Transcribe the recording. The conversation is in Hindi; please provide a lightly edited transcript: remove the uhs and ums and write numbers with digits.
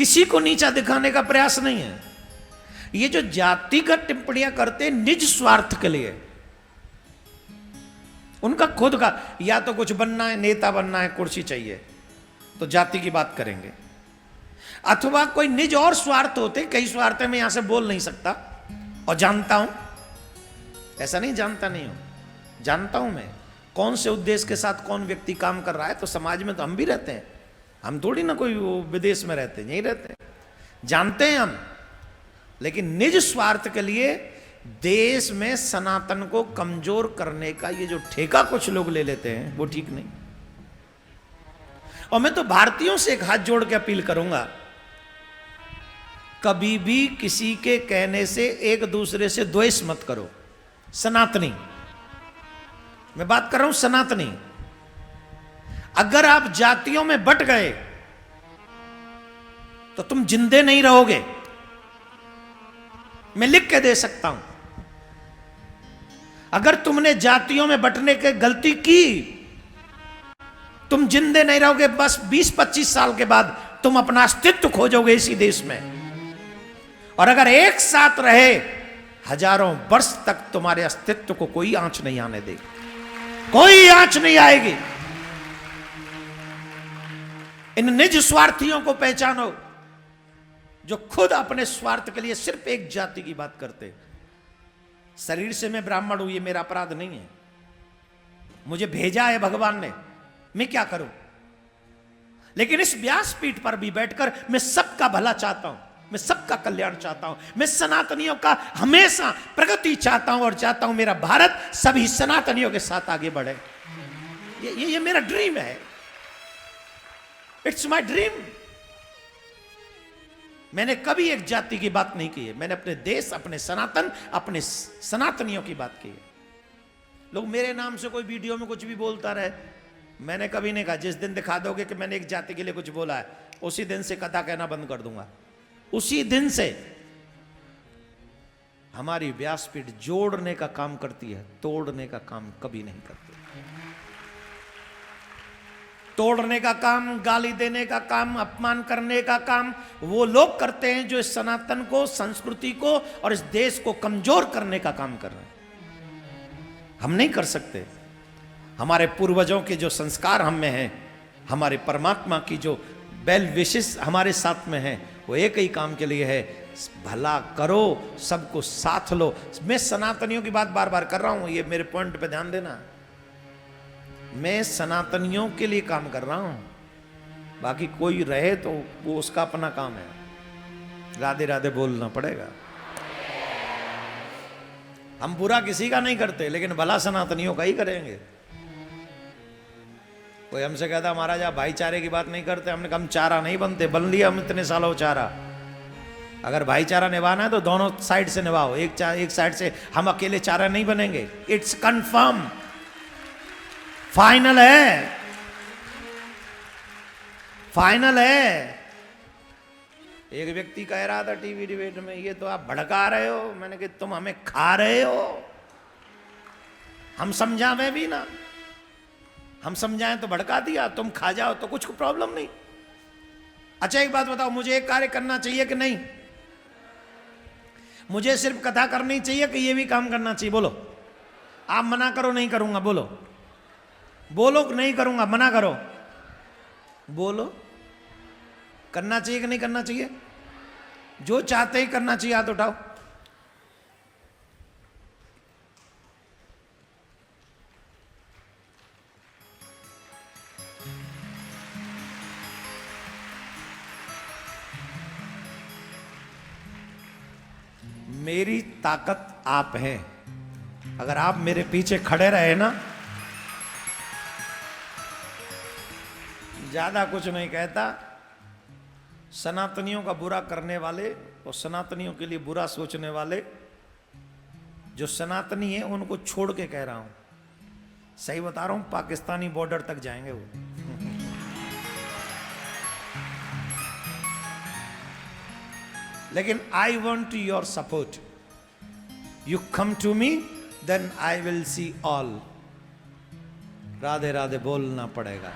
किसी को नीचा दिखाने का प्रयास नहीं है। ये जो जातिगत टिप्पणियां करते हैं निज स्वार्थ के लिए, उनका खुद का या तो कुछ बनना है, नेता बनना है, कुर्सी चाहिए तो जाति की बात करेंगे, अथवा कोई निज और स्वार्थ होते, कई स्वार्थ में यहां से बोल नहीं सकता और जानता हूं, ऐसा नहीं जानता नहीं हूं, जानता हूं मैं कौन से उद्देश्य के साथ कौन व्यक्ति काम कर रहा है। तो समाज में तो हम भी रहते हैं, हम थोड़ी ना कोई विदेश में रहते, यहीं रहते हैं, जानते हैं हम। लेकिन निज स्वार्थ के लिए देश में सनातन को कमजोर करने का ये जो ठेका कुछ लोग ले लेते हैं वो ठीक नहीं। और मैं तो भारतीयों से एक हाथ जोड़ के अपील करूंगा, कभी भी किसी के कहने से एक दूसरे से द्वेष मत करो। सनातनी, मैं बात कर रहा हूं सनातनी, अगर आप जातियों में बट गए तो तुम जिंदे नहीं रहोगे, मैं लिख के दे सकता हूं। अगर तुमने जातियों में बटने की गलती की, तुम जिंदे नहीं रहोगे, बस 20-25 साल के बाद तुम अपना अस्तित्व खोजोगे इसी देश में। और अगर एक साथ रहे हजारों वर्ष तक तुम्हारे अस्तित्व को कोई आंच नहीं आने देगी, कोई आंच नहीं आएगी। इन निज स्वार्थियों को पहचानो जो खुद अपने स्वार्थ के लिए सिर्फ एक जाति की बात करते। शरीर से मैं ब्राह्मण हूं, ये मेरा अपराध नहीं है, मुझे भेजा है भगवान ने, मैं क्या करूं। लेकिन इस व्यासपीठ पर भी बैठकर मैं सबका भला चाहता हूं, मैं सबका कल्याण चाहता हूं, मैं सनातनियों का हमेशा प्रगति चाहता हूं और चाहता हूं मेरा भारत सभी सनातनियों के साथ आगे बढ़े। ये मेरा ड्रीम है, इट्स माय ड्रीम। मैंने कभी एक जाति की बात नहीं की है, मैंने अपने देश, अपने सनातन, अपने सनातनियों की बात की है। लोग मेरे नाम से कोई वीडियो में कुछ भी बोलता रहे, मैंने कभी नहीं कहा। जिस दिन दिखा दोगे कि मैंने एक जाति के लिए कुछ बोला है, उसी दिन से कथा कहना बंद कर दूंगा। उसी दिन से हमारी व्यासपीठ जोड़ने का काम करती है, तोड़ने का काम कभी नहीं करती। तोड़ने का काम, गाली देने का काम, अपमान करने का काम वो लोग करते हैं जो इस सनातन को, संस्कृति को और इस देश को कमजोर करने का काम कर रहे हैं। हम नहीं कर सकते। हमारे पूर्वजों के जो संस्कार हम में हैं, हमारे परमात्मा की जो वेल विशेष हमारे साथ में है, वो एक ही काम के लिए है, भला करो, सबको साथ लो। मैं सनातनियों की बात बार बार कर रहा हूं, ये मेरे पॉइंट पे ध्यान देना। मैं सनातनियों के लिए काम कर रहा हूं, बाकी कोई रहे तो वो उसका अपना काम है। राधे राधे बोलना पड़ेगा। हम बुरा किसी का नहीं करते, लेकिन भला सनातनियों का ही करेंगे। कोई हमसे कहता महाराज आप भाईचारे की बात नहीं करते, हमने कहा हम चारा नहीं बनते, बन लिया हम इतने सालों चारा। अगर भाईचारा निभाना है तो दोनों साइड से निभाओ, एक साइड से हम अकेले चारा नहीं बनेंगे। इट्स कंफर्म, फाइनल है, फाइनल है। एक व्यक्ति कह रहा था टीवी डिबेट में, ये तो आप भड़का रहे हो। मैंने कहा तुम हमें खा रहे हो, हम समझावे भी ना, हम समझाएं तो भड़का दिया, तुम खा जाओ तो कुछ प्रॉब्लम नहीं। अच्छा एक बात बताओ, मुझे एक कार्य करना चाहिए कि नहीं? मुझे सिर्फ कथा करनी चाहिए कि ये भी काम करना चाहिए? बोलो, आप मना करो नहीं करूंगा, बोलो बोलो नहीं करूंगा, मना करो, बोलो करना चाहिए कि नहीं करना चाहिए? जो चाहते ही करना चाहिए हाथ उठाओ। मेरी ताकत आप हैं। अगर आप मेरे पीछे खड़े रहे ना, ज्यादा कुछ नहीं कहता। सनातनियों का बुरा करने वाले और सनातनियों के लिए बुरा सोचने वाले, जो सनातनी है उनको छोड़ के कह रहा हूं, सही बता रहा हूं, पाकिस्तानी बॉर्डर तक जाएंगे वो। लेकिन I want your support, you come to me then I will see all. Radhe Radhe बोलना पड़ेगा।